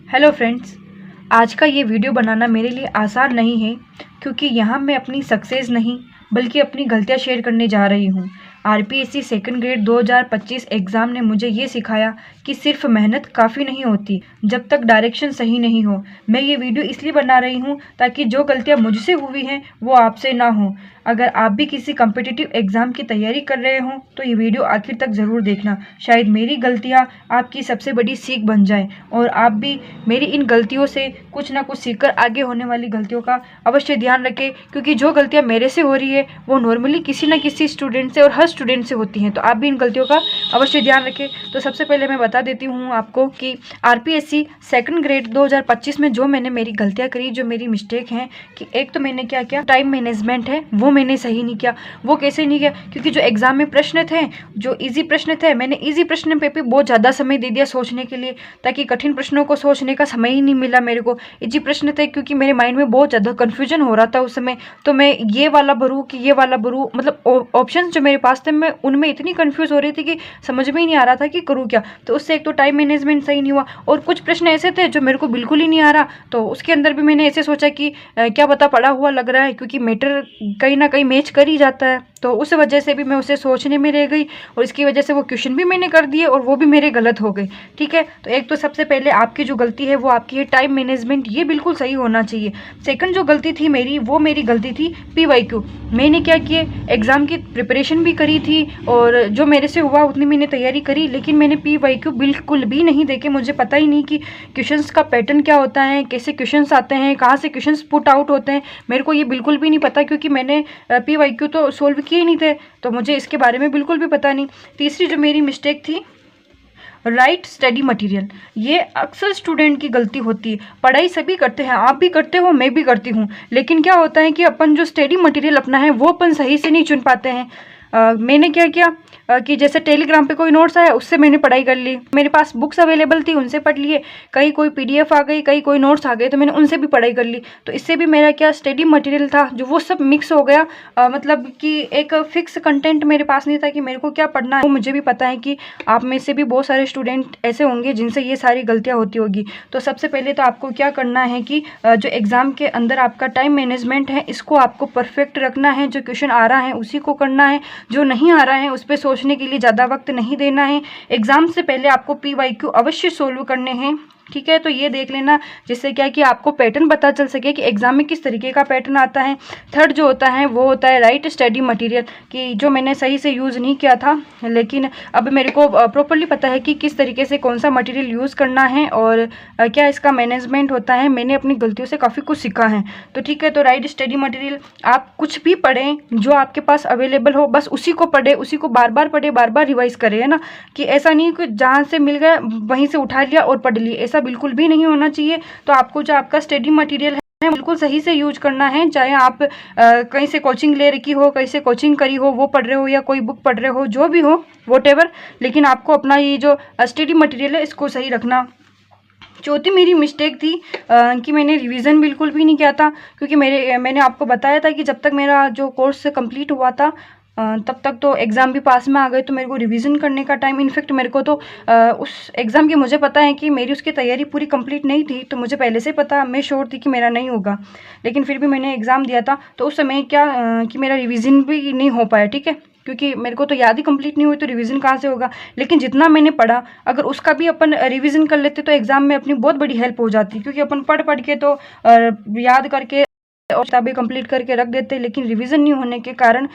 Hello friends, आज का ये वीडियो बनाना मेरे लिए आसान नहीं है क्योंकि यहाँ मैं अपनी सक्सेस नहीं बल्कि अपनी गलतियाँ शेयर करने जा रही हूँ। आरपीएससी सेकंड ग्रेड 2025 एग्ज़ाम ने मुझे ये सिखाया कि सिर्फ मेहनत काफ़ी नहीं होती जब तक डायरेक्शन सही नहीं हो। मैं ये वीडियो इसलिए बना रही हूँ ताकि जो गलतियाँ मुझसे हुई हैं वो आपसे ना हो। अगर आप भी किसी कम्पिटिटिव एग्ज़ाम की तैयारी कर रहे हों तो ये वीडियो आखिर तक ज़रूर देखना। शायद मेरी गलतियाँ आपकी सबसे बड़ी सीख बन जाए और आप भी मेरी इन गलतियों से कुछ ना कुछ सीखकर आगे होने वाली गलतियों का अवश्य ध्यान रखें, क्योंकि जो गलतियाँ मेरे से हो रही है वो नॉर्मली किसी न किसी स्टूडेंट से और हर स्टूडेंट से होती हैं। तो आप भी इन गलतियों का अवश्य ध्यान रखें। तो सबसे पहले मैं बता देती हूँ आपको कि आरपीएससी सेकंड ग्रेड 2025 में जो मैंने मेरी गलतियाँ करी, जो मेरी मिस्टेक हैं, कि एक तो मैंने क्या किया, टाइम मैनेजमेंट है वो मैंने सही नहीं किया। वो कैसे नहीं किया? क्योंकि जो एग्जाम में प्रश्न थे, जो ईजी प्रश्न थे, मैंने ईजी प्रश्न पे भी बहुत ज़्यादा समय दे दिया सोचने के लिए, ताकि कठिन प्रश्नों को सोचने का समय ही नहीं मिला मेरे को। ईजी प्रश्न थे क्योंकि मेरे माइंड में बहुत ज़्यादा कन्फ्यूजन हो रहा था उस समय, तो मैं ये वाला भरूँ कि ये वाला भरूँ, मतलब ऑप्शन जो मेरे पास थे मैं उनमें इतनी कन्फ्यूज़ हो रही थी कि समझ में ही नहीं आ रहा था कि करूँ क्या। तो उससे एक तो टाइम मैनेजमेंट सही नहीं हुआ, और कुछ प्रश्न ऐसे थे जो मेरे को बिल्कुल ही नहीं आ रहा, तो उसके अंदर भी मैंने ऐसे सोचा कि क्या पता पढ़ा हुआ लग रहा है, क्योंकि मैटर कहीं ना कहीं मैच कर ही जाता है। तो उस वजह से भी मैं उसे सोचने में रह गई और इसकी वजह से वो क्वेश्चन भी मैंने कर दिए और वो भी मेरे गलत हो गए। ठीक है, तो एक तो सबसे पहले आपकी जो गलती है वो आपकी है टाइम मैनेजमेंट, ये बिल्कुल सही होना चाहिए। सेकंड जो गलती थी मेरी, वो मेरी गलती थी पीवाईक्यू। मैंने क्या किया, एग्ज़ाम की प्रिपरेशन भी करी थी और जो मेरे से हुआ उतनी मैंने तैयारी करी, लेकिन मैंने पीवाईक्यू बिल्कुल भी नहीं देखे। मुझे पता ही नहीं कि क्वेश्चंस का पैटर्न क्या होता है, कैसे क्वेश्चंस आते हैं, कहाँ से क्वेश्चंस पुट आउट होते हैं, मेरे को ये बिल्कुल भी नहीं पता, क्योंकि मैंने पीवाईक्यू तो सोल्व किए नहीं थे, तो मुझे इसके बारे में बिल्कुल भी पता नहीं। तीसरी जो मेरी मिस्टेक थी, राइट स्टडी मटेरियल। ये अक्सर स्टूडेंट की गलती होती है। पढ़ाई सभी करते हैं, आप भी करते हो, मैं भी करती हूँ, लेकिन क्या होता है कि अपन जो स्टडी मटेरियल अपना है वो अपन सही से नहीं चुन पाते हैं। मैंने क्या किया कि जैसे टेलीग्राम पे कोई नोट्स आया उससे मैंने पढ़ाई कर ली, मेरे पास बुक्स अवेलेबल थी उनसे पढ़ लिए, कहीं कोई पीडीएफ आ गई, कहीं कोई नोट्स आ गए तो मैंने उनसे भी पढ़ाई कर ली। तो इससे भी मेरा क्या स्टडी मटेरियल था जो वो सब मिक्स हो गया। मतलब कि एक फिक्स कंटेंट मेरे पास नहीं था कि मेरे को क्या पढ़ना है। वो मुझे भी पता है कि आप में से भी बहुत सारे स्टूडेंट ऐसे होंगे जिनसे ये सारी गलतियाँ होती होगी। तो सबसे पहले तो आपको क्या करना है कि जो एग्ज़ाम के अंदर आपका टाइम मैनेजमेंट है इसको आपको परफेक्ट रखना है। जो क्वेश्चन आ रहा है उसी को करना है, जो नहीं आ रहा है उस पर सोचने के लिए ज़्यादा वक्त नहीं देना है। एग्ज़ाम से पहले आपको पीवाईक्यू अवश्य सोल्व करने हैं। ठीक है, तो ये देख लेना, जिससे क्या कि आपको पैटर्न पता चल सके कि एग्ज़ाम में किस तरीके का पैटर्न आता है। थर्ड जो होता है वो होता है राइट स्टडी मटेरियल, कि जो मैंने सही से यूज़ नहीं किया था, लेकिन अब मेरे को प्रॉपरली पता है कि किस तरीके से कौन सा मटेरियल यूज़ करना है और क्या इसका मैनेजमेंट होता है। मैंने अपनी गलतियों से काफ़ी कुछ सीखा है। तो ठीक है, तो राइट स्टडी मटेरियल, आप कुछ भी पढ़ें जो आपके पास अवेलेबल हो, बस उसी को पढ़े, उसी को बार बार पढ़े, बार बार रिवाइज़ करें, है ना। कि ऐसा नहीं कि जहाँ से मिल गया वहीं से उठा लिया और पढ़ लिया, ऐसा बिल्कुल भी नहीं होना चाहिए। तो आपको जो आपका स्टडी मटेरियल है बिल्कुल सही से यूज करना है, चाहे आप कहीं से कोचिंग ले रखी हो, कहीं से कोचिंग करी हो वो पढ़ रहे हो, या कोई बुक पढ़ रहे हो, जो भी हो वॉटेवर, लेकिन आपको अपना ये जो स्टडी मटेरियल है इसको सही रखना। चौथी मेरी मिस्टेक थी कि मैंने रिवीजन बिल्कुल भी नहीं किया था, क्योंकि मैंने आपको बताया था कि जब तक मेरा जो कोर्स कंप्लीट हुआ था तब तक तो एग्ज़ाम भी पास में आ गए, तो मेरे को रिवीजन करने का टाइम, इनफेक्ट मेरे को तो उस एग्ज़ाम की मुझे पता है कि मेरी उसकी तैयारी पूरी कंप्लीट नहीं थी, तो मुझे पहले से पता, मैं श्योर थी कि मेरा नहीं होगा, लेकिन फिर भी मैंने एग्ज़ाम दिया था। तो उस समय क्या कि मेरा रिवीजन भी नहीं हो पाया। ठीक है, क्योंकि मेरे को तो याद ही कंप्लीट नहीं हुई, तो रिवीजन कहाँ से होगा। लेकिन जितना मैंने पढ़ा, अगर उसका भी अपन रिवीजन कर लेते तो एग्ज़ाम में अपनी बहुत बड़ी हेल्प हो जाती, क्योंकि अपन पढ़ के तो याद करके और किताबें कंप्लीट करके रख देते, लेकिन रिवीजन नहीं होने के कारण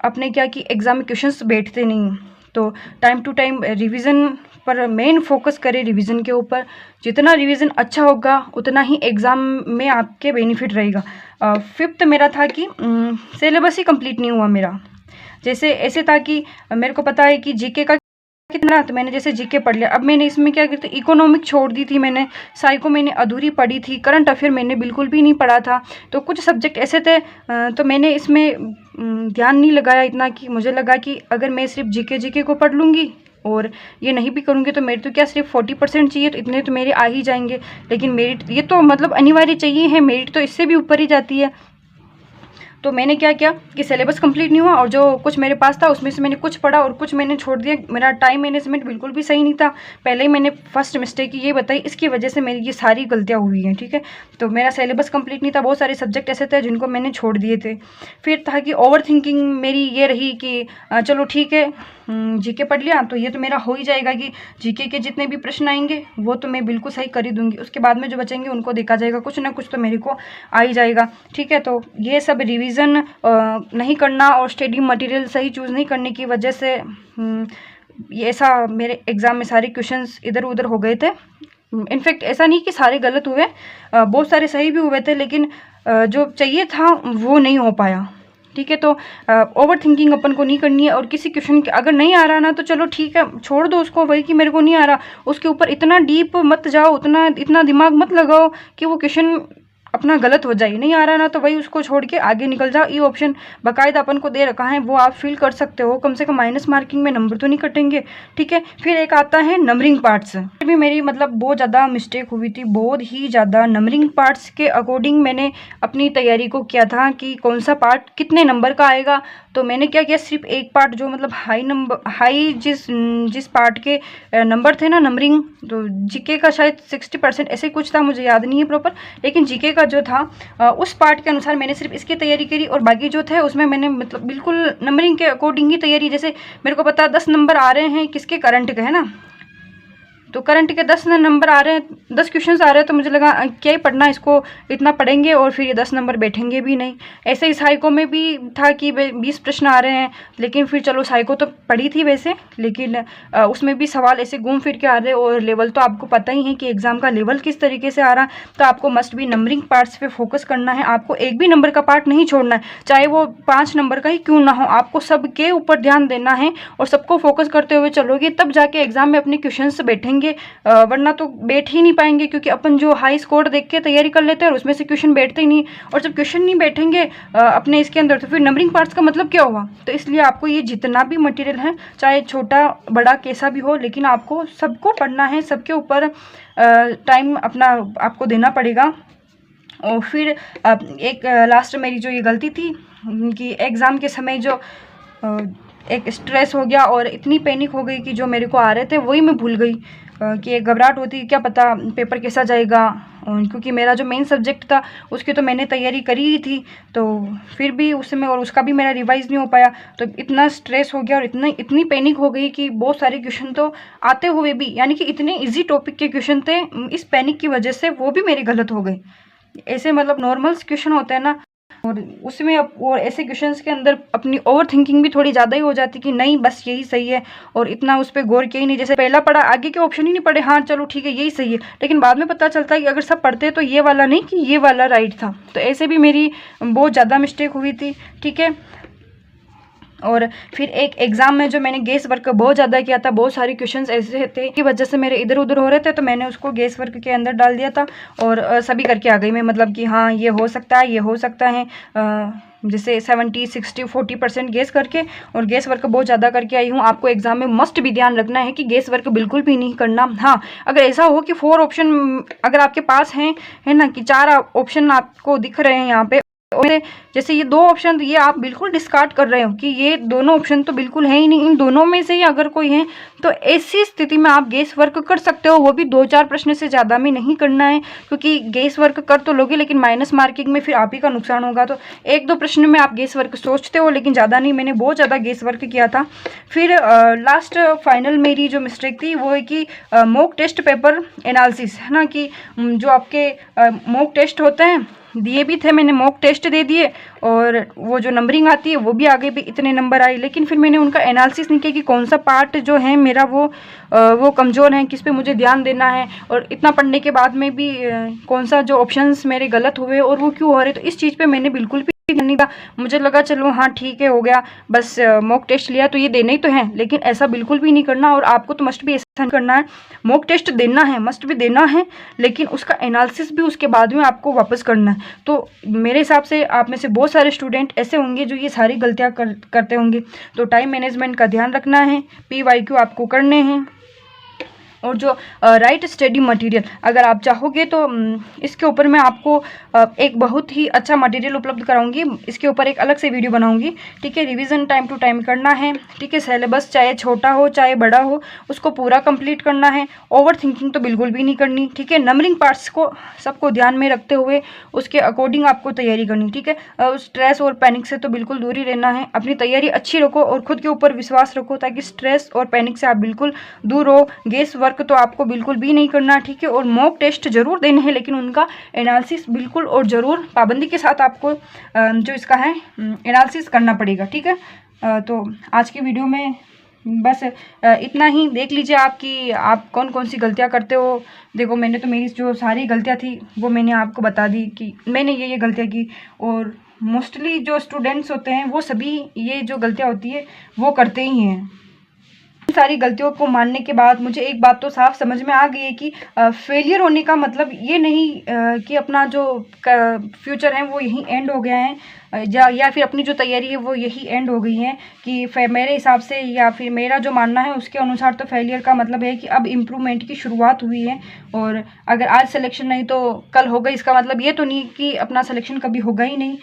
अपने क्या कि एग्ज़ाम में क्वेश्चंस बैठते नहीं। तो टाइम टू टाइम रिवीजन पर मेन फोकस करें, रिवीजन के ऊपर। जितना रिवीजन अच्छा होगा उतना ही एग्ज़ाम में आपके बेनिफिट रहेगा। फिफ्थ मेरा था कि सिलेबस ही कंप्लीट नहीं हुआ मेरा। जैसे ऐसे था कि मेरे को पता है कि जीके का कितना, तो मैंने जैसे जीके पढ़ लिया, अब मैंने इसमें क्या करती, इकोनॉमिक छोड़ दी थी मैंने, साइको मैंने अधूरी पढ़ी थी, करंट अफेयर मैंने बिल्कुल भी नहीं पढ़ा था। तो कुछ सब्जेक्ट ऐसे थे तो मैंने इसमें ध्यान नहीं लगाया इतना, कि मुझे लगा कि अगर मैं सिर्फ जीके को पढ़ लूँगी और ये नहीं भी करूँगी तो मेरे तो क्या सिर्फ 40% चाहिए, तो इतने तो मेरे आ ही जाएंगे। लेकिन मेरिट ये तो मतलब अनिवार्य चाहिए है, मेरिट तो इससे भी ऊपर ही जाती है। तो मैंने क्या किया कि सिलेबस कंप्लीट नहीं हुआ और जो कुछ मेरे पास था उसमें से मैंने कुछ पढ़ा और कुछ मैंने छोड़ दिया। मेरा टाइम मैनेजमेंट बिल्कुल भी सही नहीं था। पहले ही मैंने फर्स्ट मिस्टेक ये बताई, इसकी वजह से मेरी ये सारी गलतियाँ हुई हैं, ठीक है। तो मेरा सिलेबस कंप्लीट नहीं था, बहुत सारे सब्जेक्ट ऐसे थे जिनको मैंने छोड़ दिए थे। फिर था कि ओवर थिंकिंग मेरी ये रही कि चलो ठीक है, जीके पढ़ लिया तो ये तो मेरा हो ही जाएगा कि जीके के जितने भी प्रश्न आएंगे वो तो मैं बिल्कुल सही कर ही दूंगी, उसके बाद में जो बचेंगे उनको देखा जाएगा, कुछ ना कुछ तो मेरे को आ ही जाएगा, ठीक है। तो ये सब रिवीजन नहीं करना और स्टडी मटेरियल सही चूज़ नहीं करने की वजह से ये ऐसा मेरे एग्ज़ाम में सारे क्वेश्चंस इधर उधर हो गए थे। इनफैक्ट ऐसा नहीं कि सारे गलत हुए, बहुत सारे सही भी हुए थे, लेकिन जो चाहिए था वो नहीं हो पाया, ठीक है। तो ओवर थिंकिंग अपन को नहीं करनी है और किसी क्वेश्चन अगर नहीं आ रहा ना तो चलो ठीक है, छोड़ दो उसको, वही कि मेरे को नहीं आ रहा, उसके ऊपर इतना डीप मत जाओ, इतना दिमाग मत लगाओ कि वो क्वेश्चन अपना गलत हो जाए। नहीं आ रहा ना तो वही उसको छोड़ के आगे निकल जाओ। ये ऑप्शन बाकायदा अपन को दे रखा है, वो आप फिल कर सकते हो, कम से कम माइनस मार्किंग में नंबर तो नहीं कटेंगे, ठीक है। फिर एक आता है नंबरिंग पार्ट्स, फिर भी मेरी मतलब बहुत ज़्यादा मिस्टेक हुई थी, बहुत ही ज़्यादा। नंबरिंग पार्ट्स के अकॉर्डिंग मैंने अपनी तैयारी को किया था कि कौन सा पार्ट कितने नंबर का आएगा। तो मैंने क्या किया, सिर्फ एक पार्ट जो मतलब हाई जिस पार्ट के नंबर थे ना नंबरिंग, तो जीके का शायद 60% ऐसे कुछ था, मुझे याद नहीं है प्रॉपर, लेकिन जीके का जो था उस पार्ट के अनुसार मैंने सिर्फ इसकी तैयारी करी और बाकी जो थे उसमें मैंने मतलब बिल्कुल नंबरिंग के अकॉर्डिंग ही तैयारी। जैसे मेरे को पता 10 नंबर आ रहे हैं किसके, करंट के, है ना, तो करंट के 10 नंबर आ रहे हैं, 10 क्वेश्चंस आ रहे हैं, तो मुझे लगा क्या ही पढ़ना, इसको इतना पढ़ेंगे और फिर ये 10 नंबर बैठेंगे भी नहीं। ऐसे ही साइको में भी था कि 20 प्रश्न आ रहे हैं, लेकिन फिर चलो साइको तो पढ़ी थी वैसे, लेकिन उसमें भी सवाल ऐसे घूम फिर के आ रहे, और लेवल तो आपको पता ही है कि एग्ज़ाम का लेवल किस तरीके से आ रहा है। तो आपको मस्ट भी नंबरिंग पार्ट्स पे फोकस करना है, आपको एक भी नंबर का पार्ट नहीं छोड़ना है, चाहे वो 5 नंबर का ही क्यों ना हो, आपको सबके ऊपर ध्यान देना है और सबको फोकस करते हुए चलोगे तब जाके एग्जाम में अपने क्वेश्चन बैठेंगे, वरना तो बैठ ही नहीं पाएंगे, क्योंकि अपन जो हाई स्कोर देख के तैयारी कर लेते हैं और उसमें से क्वेश्चन बैठते ही नहीं, और जब क्वेश्चन नहीं बैठेंगे अपने इसके अंदर तो फिर नंबरिंग पार्ट्स का मतलब क्या हुआ। तो इसलिए आपको ये जितना भी मटेरियल है, चाहे छोटा बड़ा कैसा भी हो, लेकिन आपको सबको पढ़ना है, सबके ऊपर टाइम अपना आपको देना पड़ेगा। और फिर एक लास्ट मेरी जो ये गलती थी कि एग्ज़ाम के समय जो एक स्ट्रेस हो गया और इतनी पैनिक हो गई कि जो मेरे को आ रहे थे वही मैं भूल गई, कि एक घबराहट होती, क्या पता पेपर कैसा जाएगा, क्योंकि मेरा जो मेन सब्जेक्ट था उसकी तो मैंने तैयारी करी ही थी, तो फिर भी उसमें और उसका भी मेरा रिवाइज़ नहीं हो पाया, तो इतना स्ट्रेस हो गया और इतनी पैनिक हो गई कि बहुत सारे क्वेश्चन तो आते हुए भी, यानी कि इतने इजी टॉपिक के क्वेश्चन थे, इस पैनिक की वजह से वो भी मेरे गलत हो गए। ऐसे मतलब नॉर्मल क्वेश्चन होते हैं ना, और उसमें और ऐसे क्वेश्चंस के अंदर अपनी ओवर थिंकिंग भी थोड़ी ज़्यादा ही हो जाती कि नहीं बस यही सही है, और इतना उस पर गौर किया ही नहीं, जैसे पहला पढ़ा आगे के ऑप्शन ही नहीं पढ़े, हाँ चलो ठीक है यही सही है, लेकिन बाद में पता चलता है कि अगर सब पढ़ते तो ये वाला नहीं कि ये वाला राइट था। तो ऐसे भी मेरी बहुत ज़्यादा मिस्टेक हुई थी, ठीक है। और फिर एक एग्ज़ाम में जो मैंने गेस वर्क बहुत ज़्यादा किया था, बहुत सारे क्वेश्चंस ऐसे थे की वजह से मेरे इधर उधर हो रहे थे, तो मैंने उसको गेस वर्क के अंदर डाल दिया था और सभी करके आ गई मैं, मतलब कि हाँ ये हो सकता है, ये हो सकता है, जैसे 70, 60, 40% गेस करके, और गेस वर्क बहुत ज़्यादा करके आई हूँ। आपको एग्जाम में मस्ट भी ध्यान रखना है कि गेस वर्क बिल्कुल भी नहीं करना। हाँ, अगर ऐसा हो कि 4 ऑप्शन अगर आपके पास हैं, है ना, कि 4 ऑप्शन आपको दिख रहे हैं यहाँ पे, जैसे ये 2 ऑप्शन तो ये आप बिल्कुल डिस्कार्ड कर रहे हो कि ये दोनों ऑप्शन तो बिल्कुल है ही नहीं, इन दोनों में से ही अगर कोई है तो ऐसी स्थिति में आप गेस वर्क कर सकते हो, वो भी 2-4 प्रश्न से ज़्यादा में नहीं करना है, क्योंकि गेस वर्क कर तो लोगे लेकिन माइनस मार्किंग में फिर आप ही का नुकसान होगा। तो 1-2 प्रश्न में आप गेस वर्क सोचते हो, लेकिन ज़्यादा नहीं, मैंने बहुत ज़्यादा गेस वर्क किया था। फिर लास्ट फाइनल मेरी जो मिस्टेक थी वो है कि मॉक टेस्ट पेपर एनालिसिस, है ना, कि जो आपके मॉक टेस्ट होते हैं दिए भी थे, मैंने मॉक टेस्ट दे दिए और वो जो नंबरिंग आती है वो भी आगे भी इतने नंबर आए, लेकिन फिर मैंने उनका एनालिसिस नहीं किया कि कौन सा पार्ट जो है मेरा वो कमज़ोर है, किस पे मुझे ध्यान देना है, और इतना पढ़ने के बाद में भी कौन सा जो ऑप्शंस मेरे गलत हुए और वो क्यों हो रहे। तो इस चीज़ पे मैंने बिल्कुल भी नहीं था, मुझे लगा चलो हाँ ठीक है हो गया, बस मॉक टेस्ट लिया तो ये देने ही तो है, लेकिन ऐसा बिल्कुल भी नहीं करना। और आपको तो मस्ट भी ऐसा नहीं करना है, मॉक टेस्ट देना है, मस्ट भी देना है, लेकिन उसका एनालिसिस भी उसके बाद में आपको वापस करना है। तो मेरे हिसाब से आप में से बहुत सारे स्टूडेंट ऐसे होंगे जो ये सारी गलतियाँ करते होंगे। तो टाइम मैनेजमेंट का ध्यान रखना है, PYQ आपको करने हैं, और जो राइट स्टडी मटेरियल, अगर आप चाहोगे तो इसके ऊपर मैं आपको एक बहुत ही अच्छा मटेरियल उपलब्ध कराऊंगी। इसके ऊपर एक अलग से वीडियो बनाऊंगी, ठीक है। रिवीजन टाइम टू टाइम करना है, ठीक है। सिलेबस चाहे छोटा हो चाहे बड़ा हो उसको पूरा कंप्लीट करना है। ओवर थिंकिंग तो बिल्कुल भी नहीं करनी, ठीक है। नंबरिंग पार्ट्स को सबको ध्यान में रखते हुए उसके अकॉर्डिंग आपको तैयारी करनी, ठीक है। स्ट्रेस और पैनिक से तो बिल्कुल दूर ही रहना है। अपनी तैयारी अच्छी रखो और खुद के ऊपर विश्वास रखो ताकि स्ट्रेस और पैनिक से आप बिल्कुल दूर हो। गेस वर्क तो आपको बिल्कुल भी नहीं करना, ठीक है। और मॉक टेस्ट जरूर देने हैं लेकिन उनका एनालिसिस बिल्कुल और ज़रूर पाबंदी के साथ आपको जो इसका है एनालिसिस करना पड़ेगा, ठीक है। तो आज की वीडियो में बस इतना ही। देख लीजिए आप कौन कौन सी गलतियां करते हो। देखो मैंने तो मेरी जो सारी गलतियां थी वो मैंने आपको बता दी कि मैंने ये गलतियां की, और मोस्टली जो स्टूडेंट्स होते हैं वो सभी ये जो गलतियां होती है वो करते ही हैं। इन सारी गलतियों को मानने के बाद मुझे एक बात तो साफ समझ में आ गई है कि फेलियर होने का मतलब ये नहीं कि अपना जो फ्यूचर है वो यहीं एंड हो गया है, या फिर अपनी जो तैयारी है वो यही एंड हो गई है। कि मेरे हिसाब से या फिर मेरा जो मानना है उसके अनुसार तो फेलियर का मतलब है कि अब इम्प्रूवमेंट की शुरुआत हुई है, और अगर आज सिलेक्शन नहीं तो कल होगा। इसका मतलब ये तो नहीं कि अपना सिलेक्शन कभी होगा ही नहीं।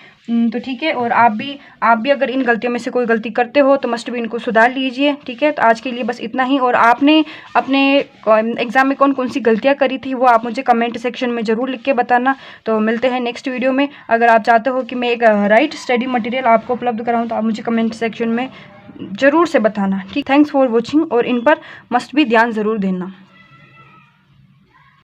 तो ठीक है। और आप भी अगर इन गलतियों में से कोई गलती करते हो तो मस्ट भी इनको सुधार लीजिए, ठीक है। तो आज के लिए बस इतना ही। और आपने अपने एग्ज़ाम में कौन कौन सी गलतियां करी थी वो आप मुझे कमेंट सेक्शन में ज़रूर लिख के बताना। तो मिलते हैं नेक्स्ट वीडियो में। अगर आप चाहते हो कि मैं एक राइट स्टडी मटेरियल आपको उपलब्ध कराऊं तो आप मुझे कमेंट सेक्शन में ज़रूर से बताना, ठीक। थैंक्स फॉर वॉचिंग, और इन पर मस्ट भी ध्यान ज़रूर देना।